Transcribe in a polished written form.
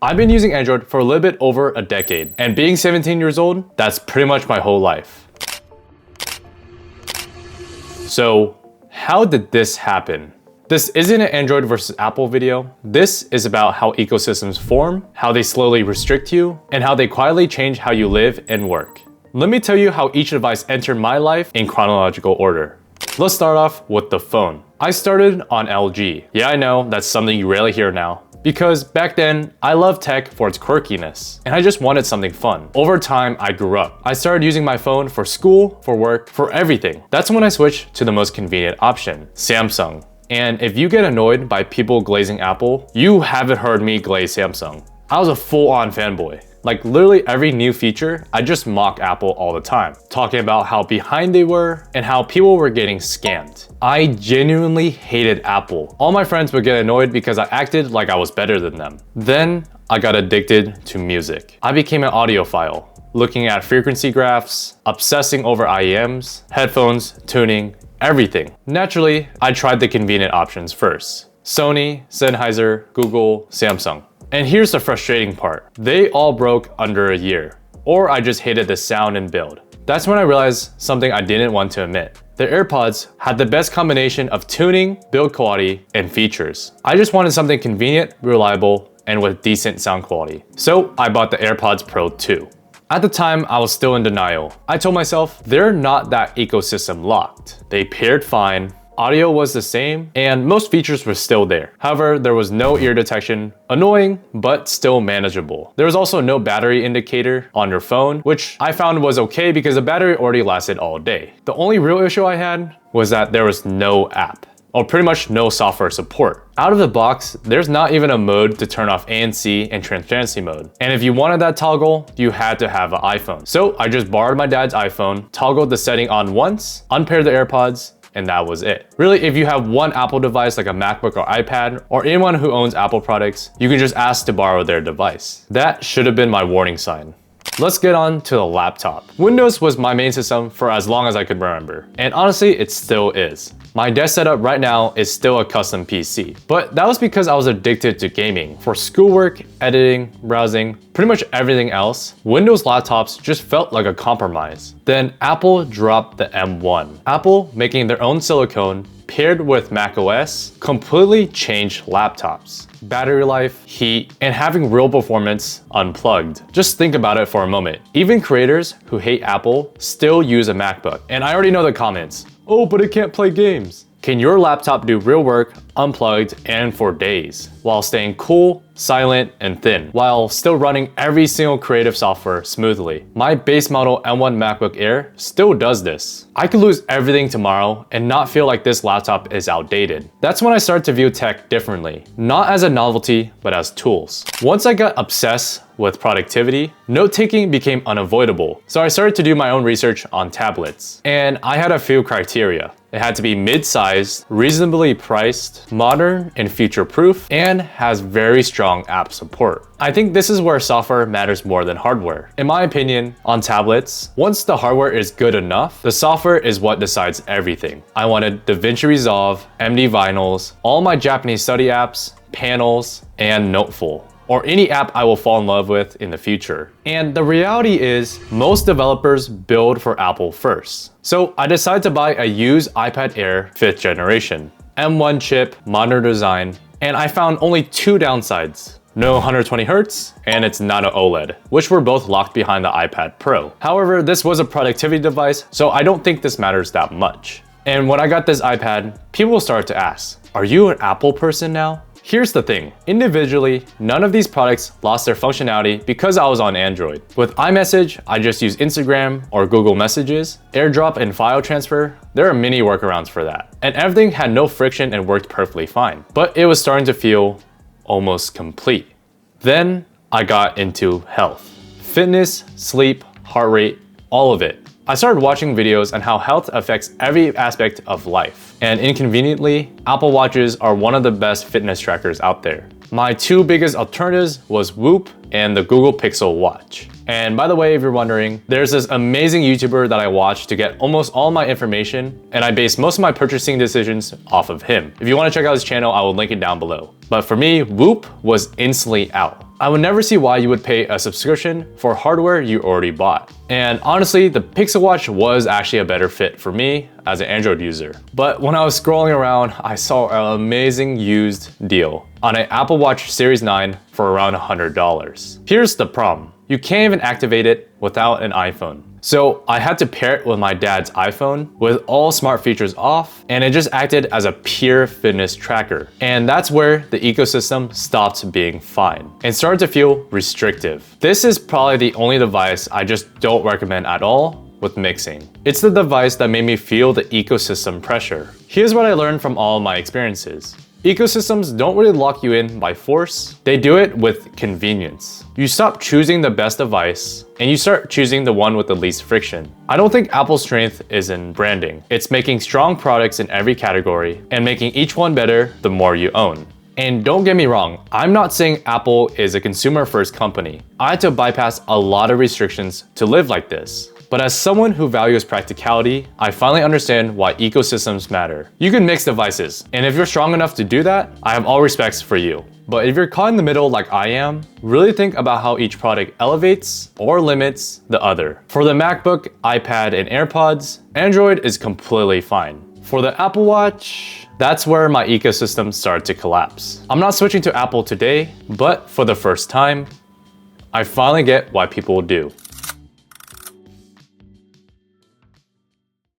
I've been using Android for a little bit over a decade, and being 17 years old, that's pretty much my whole life. So, how did this happen? This isn't an Android versus Apple video. This is about how ecosystems form, how they slowly restrict you, and how they quietly change how you live and work. Let me tell you how each device entered my life in chronological order. Let's start off with the phone. I started on LG. Yeah, I know, that's something you rarely hear now. Because back then, I loved tech for its quirkiness, and I just wanted something fun. Over time, I grew up. I started using my phone for school, for work, for everything. That's when I switched to the most convenient option, Samsung. And if you get annoyed by people glazing Apple, you haven't heard me glaze Samsung. I was a full-on fanboy. Like literally every new feature, I just mock Apple all the time, talking about how behind they were and how people were getting scammed. I genuinely hated Apple. All my friends would get annoyed because I acted like I was better than them. Then I got addicted to music. I became an audiophile, looking at frequency graphs, obsessing over IEMs, headphones, tuning, everything. Naturally, I tried the convenient options first. Sony, Sennheiser, Google, Samsung. And here's the frustrating part. They all broke under a year, or I just hated the sound and build. That's when I realized something I didn't want to admit. The AirPods had the best combination of tuning, build quality, and features. I just wanted something convenient, reliable, and with decent sound quality. So I bought the AirPods Pro 2. At the time, I was still in denial. I told myself, they're not that ecosystem locked. They paired fine, audio was the same, and most features were still there. However, there was no ear detection, annoying, but still manageable. There was also no battery indicator on your phone, which I found was okay because the battery already lasted all day. The only real issue I had was that there was no app, or pretty much no software support. Out of the box, there's not even a mode to turn off ANC and transparency mode. And if you wanted that toggle, you had to have an iPhone. So I just borrowed my dad's iPhone, toggled the setting on once, unpaired the AirPods, and that was it. Really, if you have one Apple device like a MacBook or iPad, or anyone who owns Apple products, you can just ask to borrow their device. That should have been my warning sign. Let's get on to the laptop. Windows was my main system for as long as I could remember, and honestly, it still is. My desk setup right now is still a custom PC, but that was because I was addicted to gaming. For schoolwork, editing, browsing, pretty much everything else, Windows laptops just felt like a compromise. Then Apple dropped the M1. Apple, making their own silicone, paired with macOS, completely changed laptops. Battery life, heat, and having real performance unplugged. Just think about it for a moment. Even creators who hate Apple still use a MacBook. And I already know the comments. Oh, but it can't play games. Can your laptop do real work, unplugged, and for days, while staying cool, silent, and thin, while still running every single creative software smoothly? My base model M1 MacBook Air still does this. I could lose everything tomorrow and not feel like this laptop is outdated. That's when I started to view tech differently, not as a novelty, but as tools. Once I got obsessed with productivity, note-taking became unavoidable. So I started to do my own research on tablets. And I had a few criteria. It had to be mid-sized, reasonably priced, modern and future-proof, and has very strong app support. I think this is where software matters more than hardware. In my opinion, on tablets, once the hardware is good enough, the software is what decides everything. I wanted DaVinci Resolve, MD Vinyls, all my Japanese study apps, panels, and Noteful, or any app I will fall in love with in the future. And the reality is, most developers build for Apple first. So I decided to buy a used iPad Air 5th generation, M1 chip, modern design, and I found only two downsides. No 120 Hz, and it's not an OLED, which were both locked behind the iPad Pro. However, this was a productivity device, so I don't think this matters that much. And when I got this iPad, people started to ask, are you an Apple person now? Here's the thing, individually, none of these products lost their functionality because I was on Android. With iMessage, I just use Instagram or Google Messages. AirDrop and file transfer, there are many workarounds for that. And everything had no friction and worked perfectly fine. But it was starting to feel almost complete. Then I got into health. Fitness, sleep, heart rate, all of it. I started watching videos on how health affects every aspect of life. And inconveniently, Apple Watches are one of the best fitness trackers out there. My two biggest alternatives was Whoop and the Google Pixel Watch. And by the way, if you're wondering, there's this amazing YouTuber that I watch to get almost all my information, and I base most of my purchasing decisions off of him. If you want to check out his channel, I will link it down below. But for me, Whoop was instantly out. I would never see why you would pay a subscription for hardware you already bought. And honestly, the Pixel Watch was actually a better fit for me as an Android user. But when I was scrolling around, I saw an amazing used deal on an Apple Watch Series 9 for around $100. Here's the problem. You can't even activate it without an iPhone. So I had to pair it with my dad's iPhone with all smart features off, and it just acted as a pure fitness tracker. And that's where the ecosystem stopped being fine and started to feel restrictive. This is probably the only device I just don't recommend at all with mixing. It's the device that made me feel the ecosystem pressure. Here's what I learned from all my experiences. Ecosystems don't really lock you in by force, they do it with convenience. You stop choosing the best device and you start choosing the one with the least friction. I don't think Apple's strength is in branding. It's making strong products in every category and making each one better the more you own. And don't get me wrong, I'm not saying Apple is a consumer-first company. I had to bypass a lot of restrictions to live like this. But as someone who values practicality, I finally understand why ecosystems matter. You can mix devices, and if you're strong enough to do that, I have all respects for you. But if you're caught in the middle like I am, really think about how each product elevates or limits the other. For the MacBook, iPad, and AirPods, Android is completely fine. For the Apple Watch, that's where my ecosystem started to collapse. I'm not switching to Apple today, but for the first time, I finally get why people do.